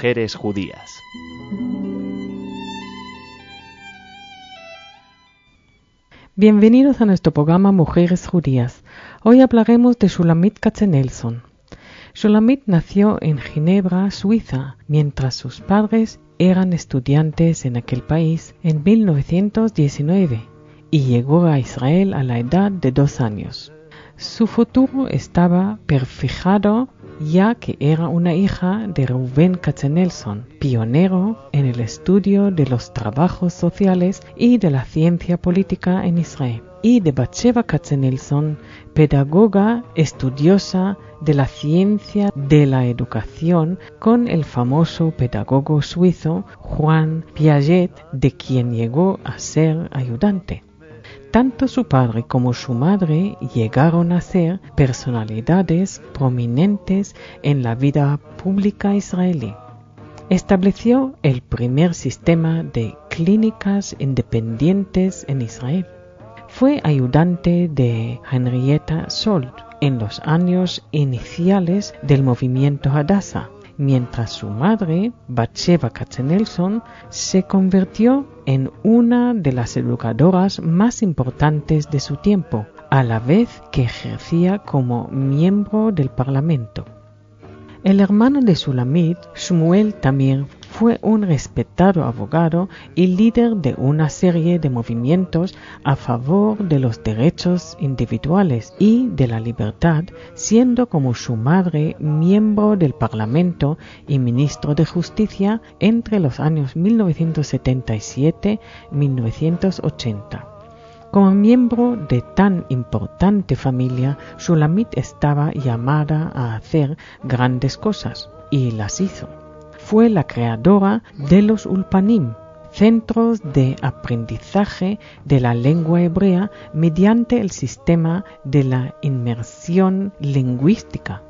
Mujeres Judías. Bienvenidos a nuestro programa Mujeres Judías. Hoy hablaremos de Shulamit Katzenelson. Shulamit nació en Ginebra, Suiza, mientras sus padres eran estudiantes en aquel país en 1919 y llegó a Israel a la edad de 2 años. Su futuro estaba perfijado ya que era una hija de Reuven Katzenelson, pionero en el estudio de los trabajos sociales y de la ciencia política en Israel, y de Batsheva Katzenelson, pedagoga estudiosa de la ciencia de la educación con el famoso pedagogo suizo Juan Piaget, de quien llegó a ser ayudante. Tanto su padre como su madre llegaron a ser personalidades prominentes en la vida pública israelí. Estableció el primer sistema de clínicas independientes en Israel. Fue ayudante de Henrietta Szold en los años iniciales del movimiento Hadassah, mientras su madre, Batsheva Katzenelson, se convirtió en una de las educadoras más importantes de su tiempo, a la vez que ejercía como miembro del Parlamento. El hermano de Shulamit, Shmuel Tamir, fue un respetado abogado y líder de una serie de movimientos a favor de los derechos individuales y de la libertad, siendo como su madre miembro del Parlamento y ministro de Justicia entre los años 1977 y 1980. Como miembro de tan importante familia, Shulamit estaba llamada a hacer grandes cosas, y las hizo. Fue la creadora de los Ulpanim, centros de aprendizaje de la lengua hebrea mediante el sistema de la inmersión lingüística.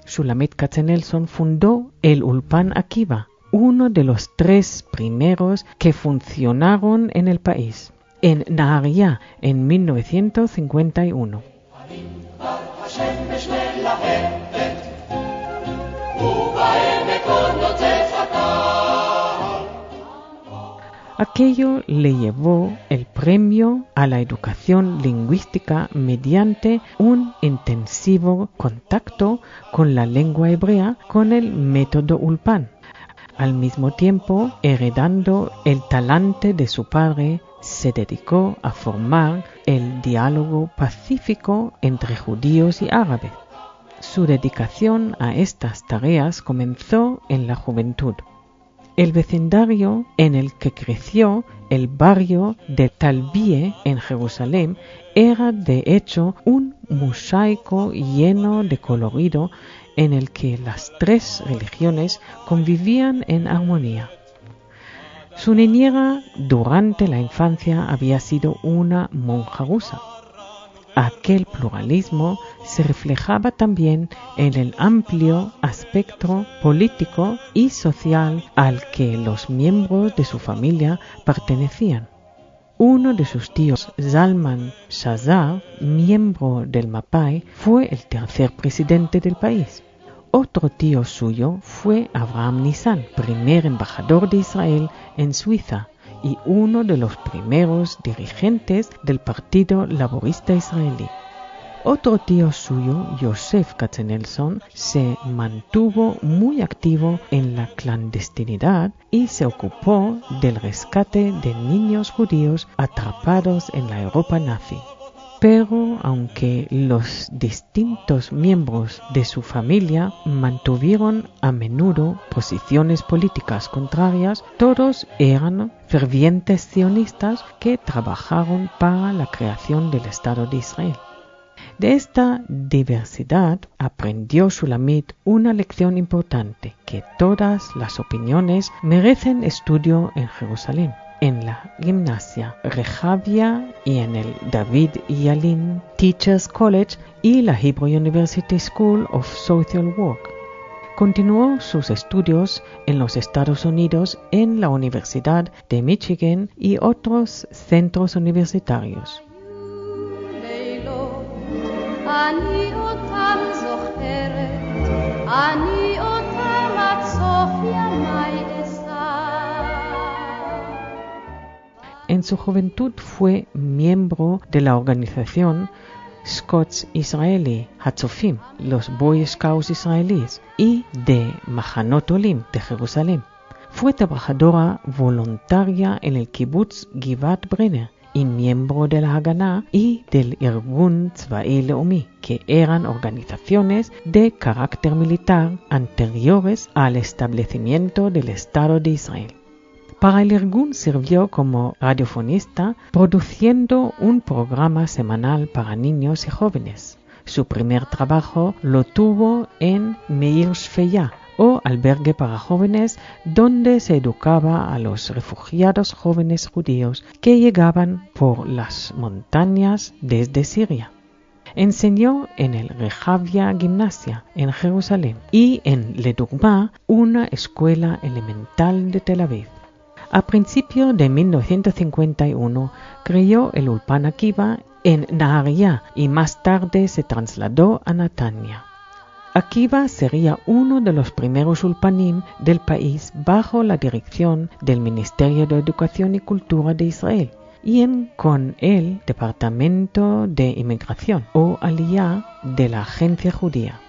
Shulamit Katzenelson fundó el Ulpan Akiva, uno de los 3 primeros que funcionaron en el país, en Nahariya en 1951. Aquello le llevó el premio a la educación lingüística mediante un intensivo contacto con la lengua hebrea con el método Ulpan. Al mismo tiempo, heredando el talante de su padre, se dedicó a formar el diálogo pacífico entre judíos y árabes. Su dedicación a estas tareas comenzó en la juventud. El vecindario en el que creció, el barrio de Talbie en Jerusalén, era de hecho un mosaico lleno de colorido en el que las 3 religiones convivían en armonía. Su niñera durante la infancia había sido una monja rusa. Aquel pluralismo se reflejaba también en el amplio espectro político y social al que los miembros de su familia pertenecían. Uno de sus tíos, Zalman Shazar, miembro del Mapai, fue el 3er presidente del país. Otro tío suyo fue Abraham Nisan, primer embajador de Israel en Suiza y uno de los primeros dirigentes del Partido Laborista Israelí. Otro tío suyo, Yosef Katzenelson, se mantuvo muy activo en la clandestinidad y se ocupó del rescate de niños judíos atrapados en la Europa nazi. Pero aunque los distintos miembros de su familia mantuvieron a menudo posiciones políticas contrarias, todos eran fervientes sionistas que trabajaron para la creación del Estado de Israel. De esta diversidad aprendió Shulamit una lección importante, que todas las opiniones merecen estudio en Jerusalén, en la Gimnasia Rehavia y en el David Yalin Teachers College y la Hebrew University School of Social Work. Continuó sus estudios en los Estados Unidos en la Universidad de Michigan y otros centros universitarios. אני אותם זוכרת, אני אותם עד סוף ימי. en su juventud fue miembro de la organización Scouts Israeli Hatzofim, los Boy Scouts israelíes, y de Machanot Olim de Jerusalén. Fue trabajadora voluntaria en el kibbutz Givat Brenner y miembro de la Haganá y del Irgun Tzva'i Leumi, que eran organizaciones de carácter militar anteriores al establecimiento del Estado de Israel. Para el Irgun sirvió como radiofonista, produciendo un programa semanal para niños y jóvenes. Su primer trabajo lo tuvo en Meir Shfeya, o albergue para jóvenes, donde se educaba a los refugiados jóvenes judíos que llegaban por las montañas desde Siria. Enseñó en el Rehavia Gimnasia en Jerusalén y en Ledugma, una escuela elemental de Tel Aviv. A principios de 1951 creó el Ulpan Akiva en Nahariya y más tarde se trasladó a Netanya. Akiva sería uno de los primeros ulpanim del país bajo la dirección del Ministerio de Educación y Cultura de Israel y con el Departamento de Inmigración o Aliyah de la Agencia Judía.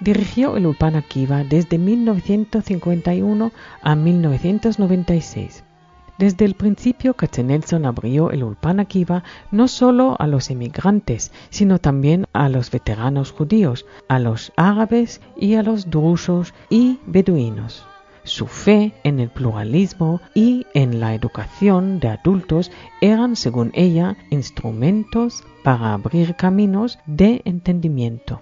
Dirigió el Ulpan Akiva desde 1951 a 1996. Desde el principio, Katzenelson abrió el Ulpan Akiva no solo a los emigrantes, sino también a los veteranos judíos, a los árabes y a los drusos y beduinos. Su fe en el pluralismo y en la educación de adultos eran, según ella, instrumentos para abrir caminos de entendimiento.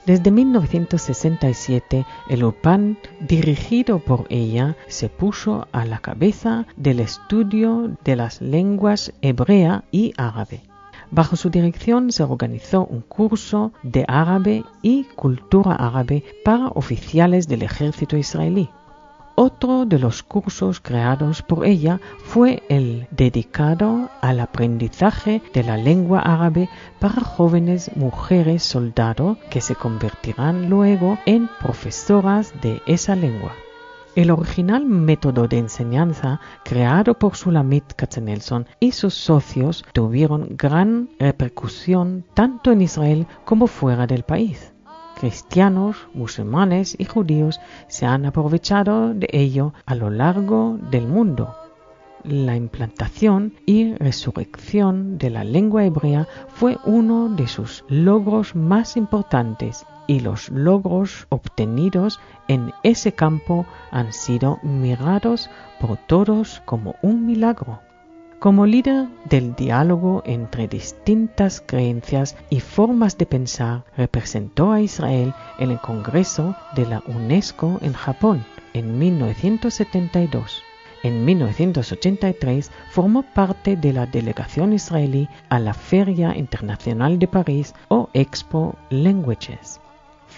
Desde 1967, el Ulpan, dirigido por ella, se puso a la cabeza del estudio de las lenguas hebrea y árabe. Bajo su dirección se organizó un curso de árabe y cultura árabe para oficiales del ejército israelí. Otro de los cursos creados por ella fue el dedicado al aprendizaje de la lengua árabe para jóvenes mujeres soldado que se convertirán luego en profesoras de esa lengua. El original método de enseñanza creado por Shulamit Katzenelson y sus socios tuvieron gran repercusión tanto en Israel como fuera del país. Cristianos, musulmanes y judíos se han aprovechado de ello a lo largo del mundo. La implantación y resurrección de la lengua hebrea fue uno de sus logros más importantes y los logros obtenidos en ese campo han sido mirados por todos como un milagro. Como líder del diálogo entre distintas creencias y formas de pensar, representó a Israel en el Congreso de la UNESCO en Japón en 1972. En 1983 formó parte de la delegación israelí a la Feria Internacional de París o Expo Languages.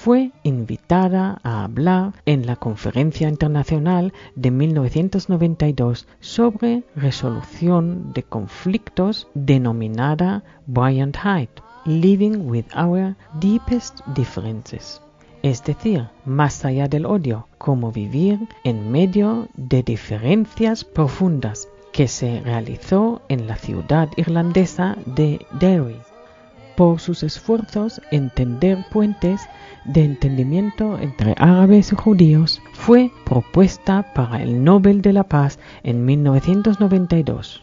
Fue invitada a hablar en la Conferencia Internacional de 1992 sobre resolución de conflictos denominada Bryant Height, Living with Our Deepest Differences. Es decir, más allá del odio, cómo vivir en medio de diferencias profundas, que se realizó en la ciudad irlandesa de Derry. Por sus esfuerzos en tender puentes de entendimiento entre árabes y judíos, fue propuesta para el Nobel de la Paz en 1992.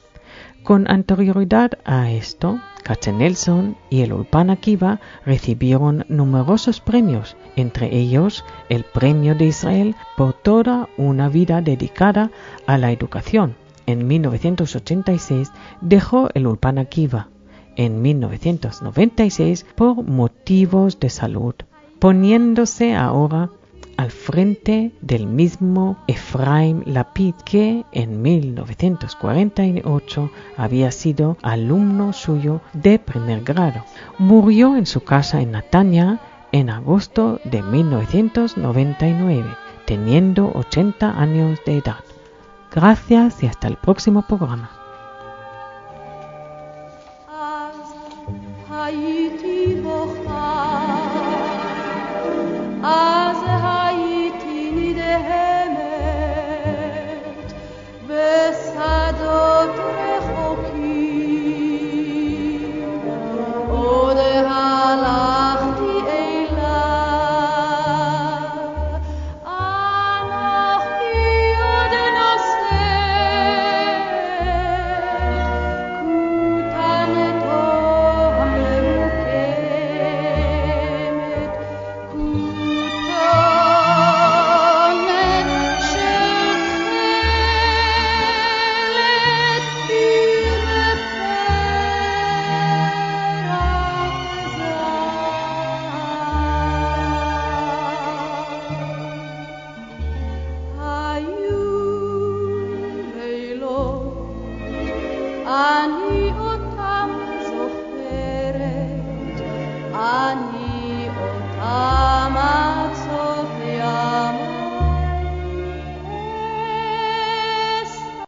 Con anterioridad a esto, Katzenelson y el Ulpan Akiva recibieron numerosos premios, entre ellos el Premio de Israel por toda una vida dedicada a la educación. En 1986 dejó el Ulpan Akiva. En 1996 por motivos de salud, poniéndose ahora al frente del mismo Efraim Lapid, que en 1948 había sido alumno suyo de primer grado. Murió en su casa en Netanya en agosto de 1999, teniendo 80 años de edad. Gracias y hasta el próximo programa.